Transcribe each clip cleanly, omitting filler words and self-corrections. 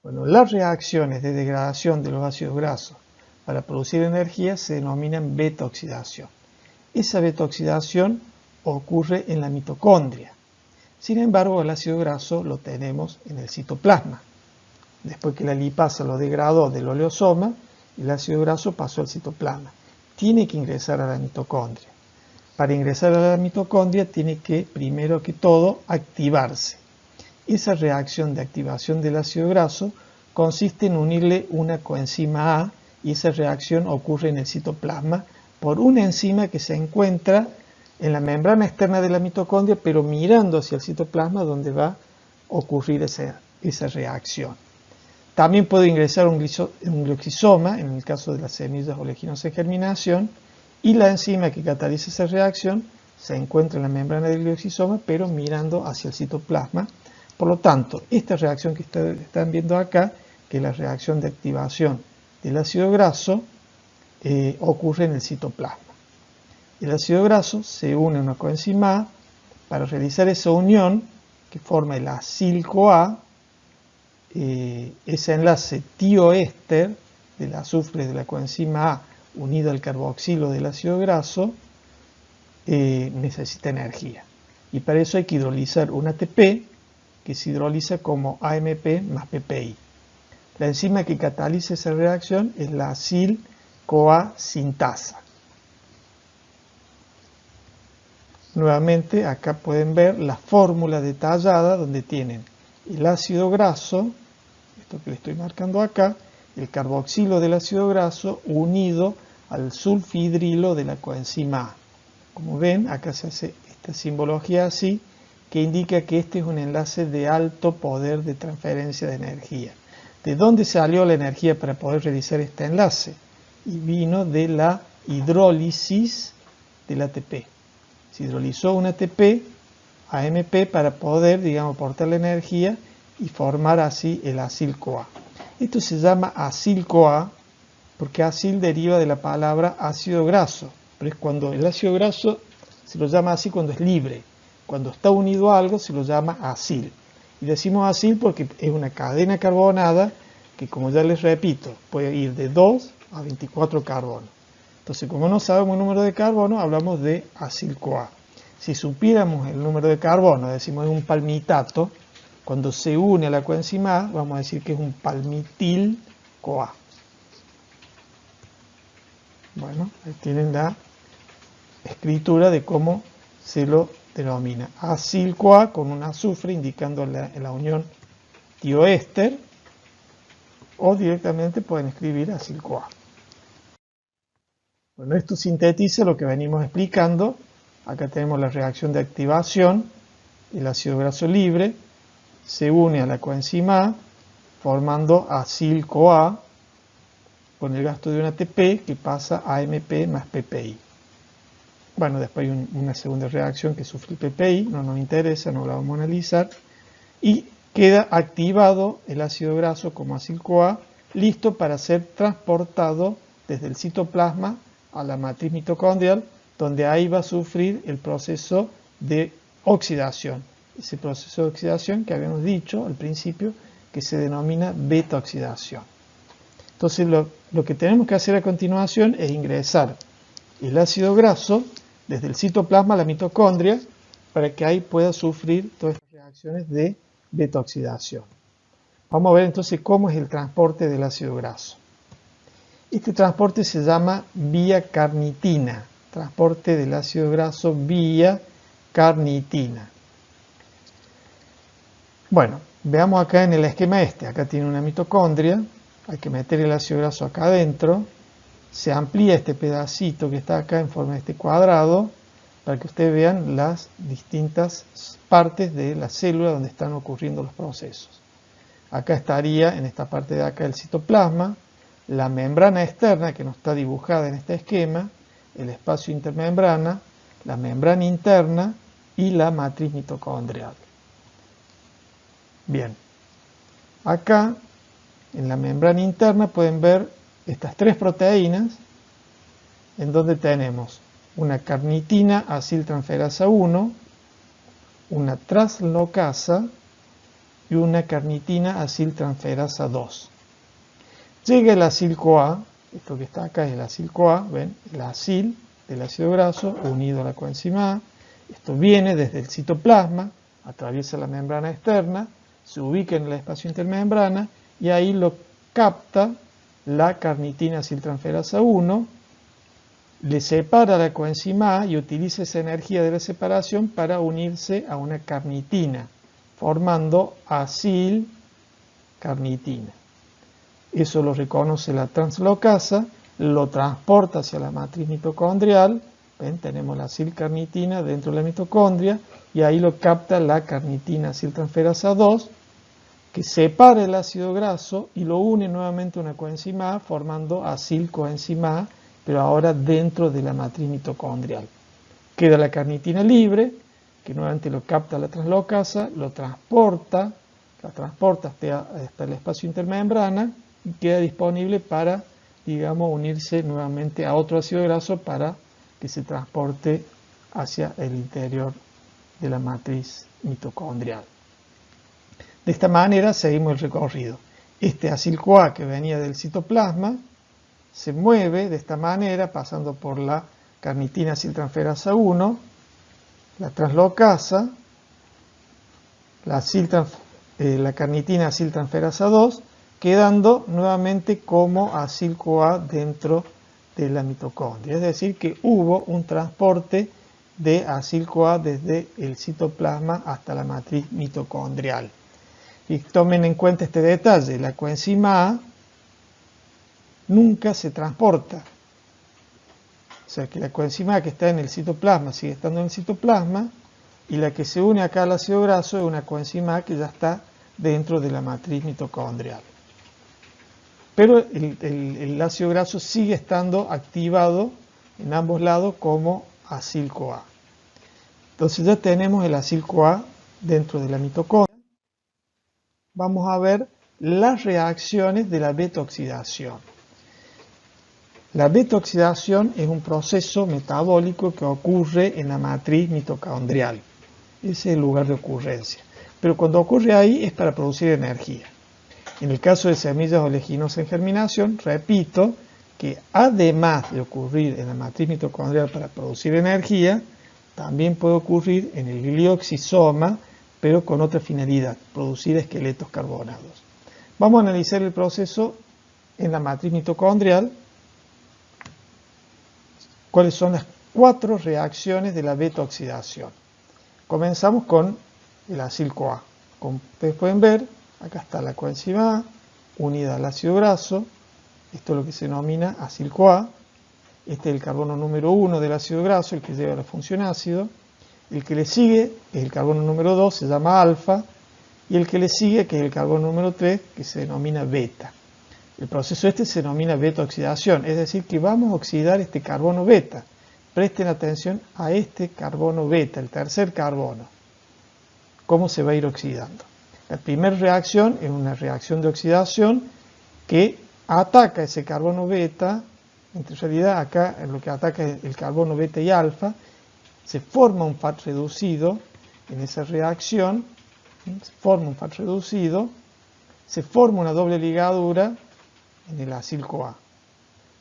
Bueno, las reacciones de degradación de los ácidos grasos para producir energía se denominan beta-oxidación. Esa beta-oxidación ocurre en la mitocondria. Sin embargo, el ácido graso lo tenemos en el citoplasma. Después que la lipasa lo degradó del oleosoma, el ácido graso pasó al citoplasma. Tiene que ingresar a la mitocondria. Para ingresar a la mitocondria tiene que, primero que todo, activarse. Esa reacción de activación del ácido graso consiste en unirle una coenzima A y esa reacción ocurre en el citoplasma por una enzima que se encuentra en la membrana externa de la mitocondria, pero mirando hacia el citoplasma donde va a ocurrir esa reacción. También puede ingresar un glioxisoma, en el caso de las semillas oleaginosas en germinación, y la enzima que cataliza esa reacción se encuentra en la membrana del glioxisoma, pero mirando hacia el citoplasma. Por lo tanto, esta reacción que están viendo acá, que es la reacción de activación del ácido graso, ocurre en el citoplasma. El ácido graso se une a una coenzima A para realizar esa unión que forma el acil-CoA, ese enlace tioéster del azufre de la coenzima A unido al carboxilo del ácido graso, necesita energía. Y para eso hay que hidrolizar un ATP que se hidroliza como AMP más PPI. La enzima que cataliza esa reacción es la acil-CoA sintasa. Nuevamente acá pueden ver la fórmula detallada donde tienen el ácido graso, esto que le estoy marcando acá, el carboxilo del ácido graso unido al sulfhidrilo de la coenzima A. Como ven, acá se hace esta simbología así, que indica que este es un enlace de alto poder de transferencia de energía. ¿De dónde salió la energía para poder realizar este enlace? Y vino de la hidrólisis del ATP. Se hidrolizó un ATP a AMP para poder, digamos, aportar la energía y formar así el acil-CoA. Esto se llama acil-CoA porque acil deriva de la palabra ácido graso, pero es cuando el ácido graso se lo llama así cuando es libre. Cuando está unido a algo se lo llama acil. Y decimos acil porque es una cadena carbonada que, como ya les repito, puede ir de 2 a 24 carbonos. Entonces, como no sabemos el número de carbono, hablamos de acil-CoA. Si supiéramos el número de carbono, decimos es un palmitato, cuando se une a la coenzima A, vamos a decir que es un palmitil-CoA. Bueno, ahí tienen la escritura de cómo se lo denomina. Acil-CoA con un azufre indicando la unión tioéster, o directamente pueden escribir acil-CoA. Bueno, esto sintetiza lo que venimos explicando. Acá tenemos la reacción de activación, el ácido graso libre se une a la coenzima A formando acil-CoA con el gasto de un ATP que pasa a AMP más PPI. Bueno, después hay una segunda reacción que sufre el PPI, no nos interesa, no la vamos a analizar, y queda activado el ácido graso como acil-CoA, listo para ser transportado desde el citoplasma a la matriz mitocondrial, donde ahí va a sufrir el proceso de oxidación. Ese proceso de oxidación que habíamos dicho al principio, que se denomina beta-oxidación. Entonces lo que tenemos que hacer a continuación es ingresar el ácido graso desde el citoplasma a la mitocondria para que ahí pueda sufrir todas estas reacciones de beta-oxidación. Vamos a ver entonces cómo es el transporte del ácido graso. Este transporte se llama vía carnitina, transporte del ácido graso vía carnitina. Bueno, veamos acá en el esquema acá tiene una mitocondria, hay que meter el ácido graso acá adentro, se amplía este pedacito que está acá en forma de este cuadrado, para que ustedes vean las distintas partes de la célula donde están ocurriendo los procesos. Acá estaría, en esta parte de acá, el citoplasma, la membrana externa que no está dibujada en este esquema, el espacio intermembrana, la membrana interna y la matriz mitocondrial. Bien, acá en la membrana interna pueden ver estas tres proteínas en donde tenemos una carnitina aciltransferasa 1, una translocasa y una carnitina aciltransferasa 2. Llega el acil-CoA, esto que está acá es el acil-CoA, ven, el acil del ácido graso unido a la coenzima A. Esto viene desde el citoplasma, atraviesa la membrana externa, se ubica en el espacio intermembrana y ahí lo capta la carnitina aciltransferasa 1, le separa la coenzima A y utiliza esa energía de la separación para unirse a una carnitina, formando acil-carnitina. Eso lo reconoce la translocasa, lo transporta hacia la matriz mitocondrial. ¿Ven? Tenemos la acil-carnitina dentro de la mitocondria y ahí lo capta la carnitina aciltransferasa 2, que separa el ácido graso y lo une nuevamente a una coenzima A formando acil-coenzima A, pero ahora dentro de la matriz mitocondrial. Queda la carnitina libre, que nuevamente lo capta la translocasa, la transporta hasta el espacio intermembrana y queda disponible para, digamos, unirse nuevamente a otro ácido graso para que se transporte hacia el interior de la matriz mitocondrial. De esta manera seguimos el recorrido. Este acil-CoA que venía del citoplasma se mueve de esta manera pasando por la carnitina aciltransferasa 1, la translocasa, la carnitina aciltransferasa 2, quedando nuevamente como acil-CoA dentro de la mitocondria. Es decir, que hubo un transporte de acil-CoA desde el citoplasma hasta la matriz mitocondrial. Y tomen en cuenta este detalle, la coenzima A nunca se transporta. O sea que la coenzima A que está en el citoplasma sigue estando en el citoplasma y la que se une acá al ácido graso es una coenzima A que ya está dentro de la matriz mitocondrial. Pero el ácido graso sigue estando activado en ambos lados como acil-CoA. Entonces ya tenemos el acil-CoA dentro de la mitocondria. Vamos a ver las reacciones de la beta-oxidación. La beta-oxidación es un proceso metabólico que ocurre en la matriz mitocondrial. Ese es el lugar de ocurrencia. Pero cuando ocurre ahí es para producir energía. En el caso de semillas oleaginosas en germinación, repito que además de ocurrir en la matriz mitocondrial para producir energía, también puede ocurrir en el glioxisoma, pero con otra finalidad, producir esqueletos carbonados. Vamos a analizar el proceso en la matriz mitocondrial. ¿Cuáles son las 4 reacciones de la beta-oxidación? Comenzamos con el acil-CoA. Como ustedes pueden ver, acá está la coenzima A unida al ácido graso. Esto es lo que se denomina acil-CoA. Este es el carbono número 1 del ácido graso, el que lleva la función ácido. El que le sigue es el carbono número 2, se llama alfa. Y el que le sigue, que es el carbono número 3, que se denomina beta. El proceso este se denomina beta-oxidación, es decir, que vamos a oxidar este carbono beta. Presten atención a este carbono beta, el tercer carbono. ¿Cómo se va a ir oxidando? La primera reacción es una reacción de oxidación que ataca ese carbono beta. En realidad acá lo que ataca es el carbono beta y alfa. Se forma un FAT reducido en esa reacción. Se forma un FAT reducido. Se forma una doble ligadura en el acil-CoA.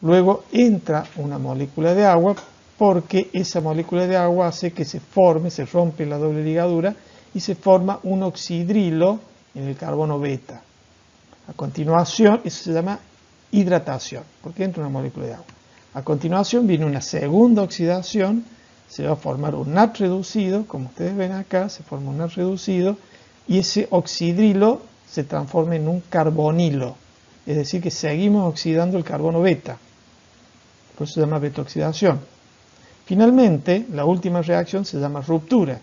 Luego entra una molécula de agua porque esa molécula de agua hace que se rompe la doble ligadura y se forma un oxidrilo en el carbono beta. A continuación, eso se llama hidratación, porque entra una molécula de agua. A continuación viene una segunda oxidación, se va a formar un NAT reducido, como ustedes ven acá, se forma un NAT reducido, y ese oxidrilo se transforma en un carbonilo. Es decir, que seguimos oxidando el carbono beta. Por eso se llama beta-oxidación. Finalmente, la última reacción se llama ruptura,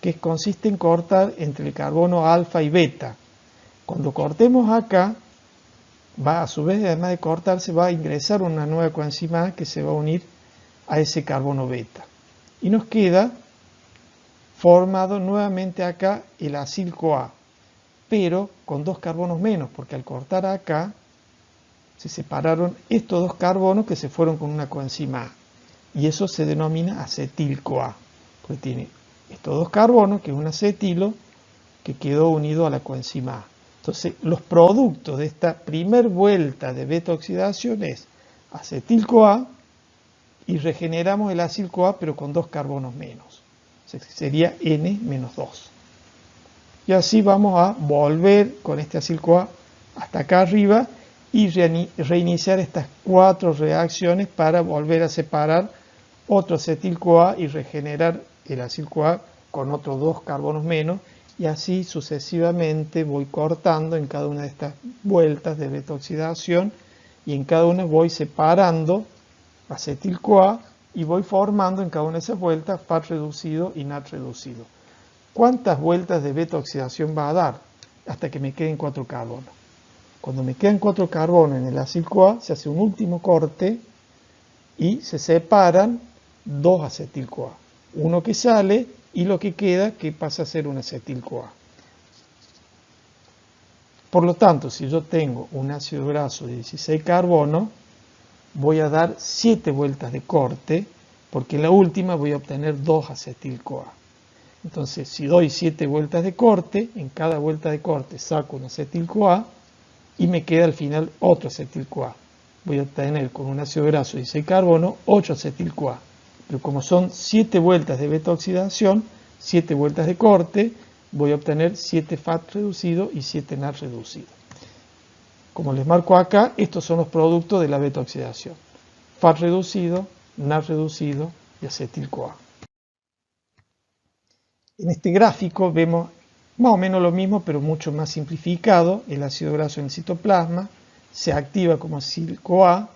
que consiste en cortar entre el carbono alfa y beta. Cuando cortemos acá, a su vez, además de cortarse, va a ingresar una nueva coenzima A que se va a unir a ese carbono beta. Y nos queda formado nuevamente acá el acil-CoA, pero con 2 carbonos menos, porque al cortar acá, se separaron estos 2 carbonos que se fueron con una coenzima A. Y eso se denomina acetil-CoA, porque tiene estos 2 carbonos, que es un acetilo, que quedó unido a la coenzima A. Entonces, los productos de esta primer vuelta de beta-oxidación es acetil-CoA y regeneramos el acil-CoA pero con 2 carbonos menos. O sea, sería N-2. Y así vamos a volver con este acil-CoA hasta acá arriba y reiniciar estas 4 reacciones para volver a separar otro acetil-CoA y regenerar el acil-CoA con otros 2 carbonos menos, y así sucesivamente voy cortando en cada una de estas vueltas de beta-oxidación y en cada una voy separando acetil-CoA y voy formando en cada una de esas vueltas FAD reducido y NAD reducido. ¿Cuántas vueltas de beta-oxidación va a dar? Hasta que me queden 4 carbonos. Cuando me quedan 4 carbonos en el acil-CoA, se hace un último corte y se separan 2 acetil-CoA. Uno que sale y lo que queda que pasa a ser un acetil-CoA. Por lo tanto, si yo tengo un ácido graso de 16 carbonos, voy a dar 7 vueltas de corte, porque en la última voy a obtener 2 acetil-CoA. Entonces, si doy 7 vueltas de corte, en cada vuelta de corte saco un acetil-CoA y me queda al final otro acetil-CoA. Voy a obtener con un ácido graso de 16 carbono 8 acetil-CoA. Pero como son 7 vueltas de beta-oxidación, 7 vueltas de corte, voy a obtener 7 FAD reducido y 7 NAD reducido. Como les marco acá, estos son los productos de la beta-oxidación. FAD reducido, NAD reducido y acetil-CoA. En este gráfico vemos más o menos lo mismo, pero mucho más simplificado. El ácido graso en el citoplasma se activa como acil-CoA,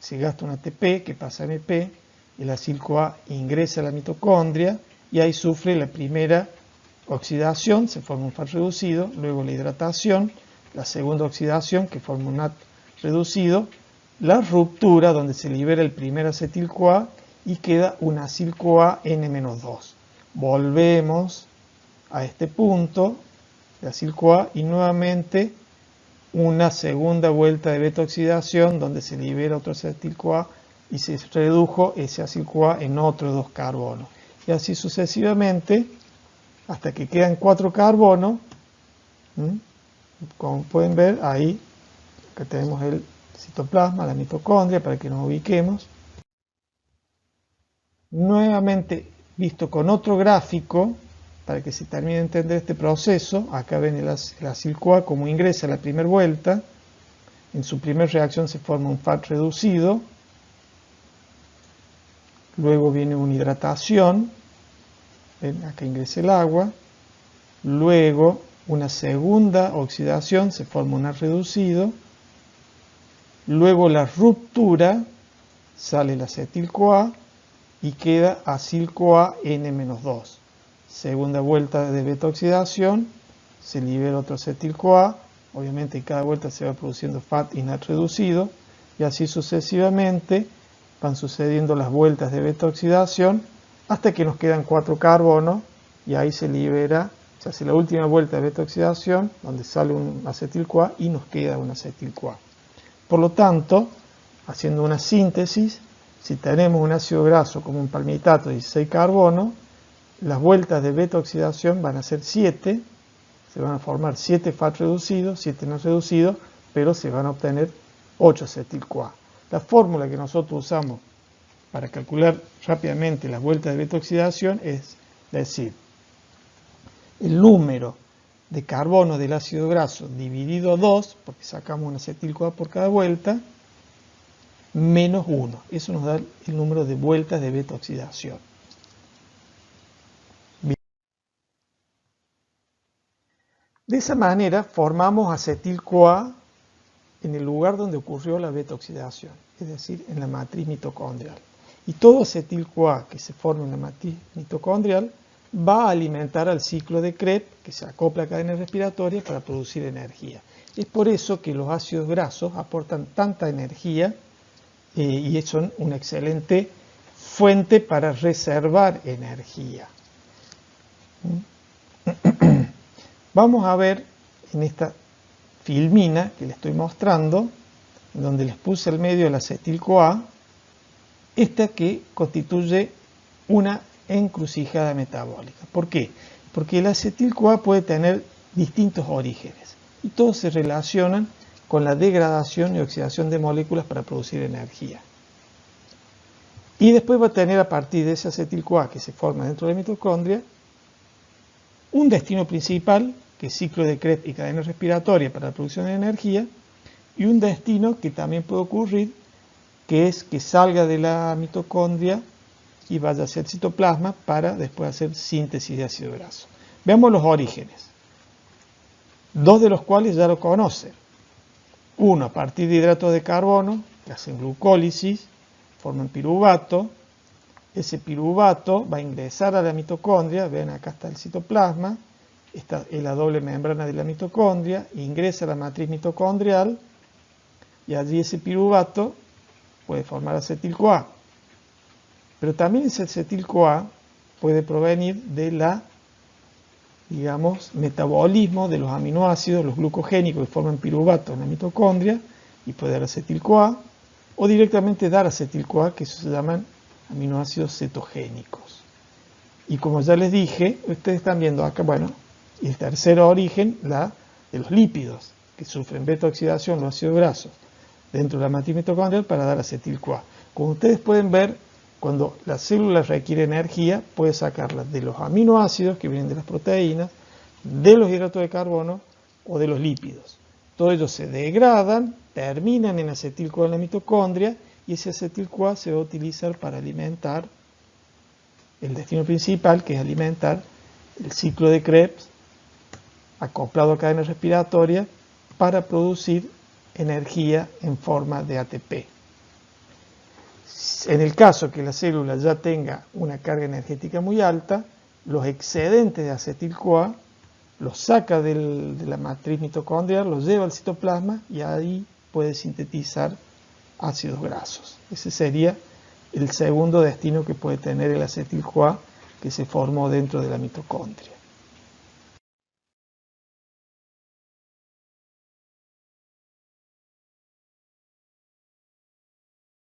se gasta un ATP que pasa a MP, el acil-CoA ingresa a la mitocondria y ahí sufre la primera oxidación, se forma un FAD reducido, luego la hidratación, la segunda oxidación que forma un NAD reducido, la ruptura donde se libera el primer acetil-CoA y queda un acil-CoA N-2. Volvemos a este punto de acil-CoA y nuevamente una segunda vuelta de beta-oxidación donde se libera otro acetil-CoA y se redujo ese acil-CoA en otros 2 carbonos. Y así sucesivamente hasta que quedan 4 carbonos. Como pueden ver, ahí acá tenemos el citoplasma, la mitocondria, para que nos ubiquemos. Nuevamente visto con otro gráfico, para que se termine de entender este proceso, acá ven el acil-CoA como ingresa a la primera vuelta, en su primera reacción se forma un FAD reducido, luego viene una hidratación, ven, acá ingresa el agua, luego una segunda oxidación, se forma un NAD reducido, luego la ruptura, sale el acetil-CoA y queda acil-CoA N-2. Segunda vuelta de beta-oxidación, se libera otro acetil-CoA, obviamente en cada vuelta se va produciendo FAD y NAD reducido, y así sucesivamente van sucediendo las vueltas de beta-oxidación hasta que nos quedan 4 carbonos y ahí se libera, se hace la última vuelta de beta-oxidación donde sale un acetil-CoA y nos queda un acetil-CoA. Por lo tanto, haciendo una síntesis, si tenemos un ácido graso como un palmitato de 16 carbonos, las vueltas de beta-oxidación van a ser 7, se van a formar 7 FAD reducidos, 7 NAD reducidos, pero se van a obtener 8 acetil-CoA. La fórmula que nosotros usamos para calcular rápidamente las vueltas de beta-oxidación es decir, el número de carbonos del ácido graso dividido 2, porque sacamos un acetil-CoA por cada vuelta, menos 1. Eso nos da el número de vueltas de beta-oxidación. De esa manera formamos acetil-CoA en el lugar donde ocurrió la beta-oxidación, es decir, en la matriz mitocondrial. Y todo acetil-CoA que se forma en la matriz mitocondrial va a alimentar al ciclo de Krebs, que se acopla a cadenas respiratorias para producir energía. Es por eso que los ácidos grasos aportan tanta energía y son una excelente fuente para reservar energía. Vamos a ver en esta filmina que les estoy mostrando, donde les puse al medio el acetil-CoA, esta que constituye una encrucijada metabólica. ¿Por qué? Porque el acetil-CoA puede tener distintos orígenes y todos se relacionan con la degradación y oxidación de moléculas para producir energía. Y después va a tener, a partir de ese acetil-CoA que se forma dentro de la mitocondria, un destino principal, que es ciclo de Krebs y cadena respiratoria para la producción de energía, y un destino que también puede ocurrir, que es que salga de la mitocondria y vaya hacia el citoplasma para después hacer síntesis de ácido graso. Veamos los orígenes, dos de los cuales ya lo conocen. Uno, a partir de hidratos de carbono, que hacen glucólisis, forman piruvato. Ese piruvato va a ingresar a la mitocondria, ven acá está el citoplasma, esta es la doble membrana de la mitocondria, ingresa a la matriz mitocondrial y allí ese piruvato puede formar acetil-CoA. Pero también ese acetil-CoA puede provenir de la, metabolismo de los aminoácidos, los glucogénicos que forman piruvato en la mitocondria y puede dar acetil-CoA, o directamente dar acetil-CoA, que se llaman aminoácidos cetogénicos. Y como ya les dije, ustedes están viendo acá, y el tercer origen, la de los lípidos, que sufren beta-oxidación, los ácidos grasos, dentro de la matriz mitocondrial para dar acetil-CoA. Como ustedes pueden ver, cuando la célula requiere energía, puede sacarla de los aminoácidos que vienen de las proteínas, de los hidratos de carbono o de los lípidos. Todos ellos se degradan, terminan en acetil-CoA en la mitocondria y ese acetil-CoA se va a utilizar para alimentar el destino principal, que es alimentar el ciclo de Krebs acoplado a cadena respiratoria para producir energía en forma de ATP. En el caso que la célula ya tenga una carga energética muy alta, los excedentes de acetil-CoA los saca de la matriz mitocondrial, los lleva al citoplasma y ahí puede sintetizar ácidos grasos. Ese sería el segundo destino que puede tener el acetil-CoA que se formó dentro de la mitocondria.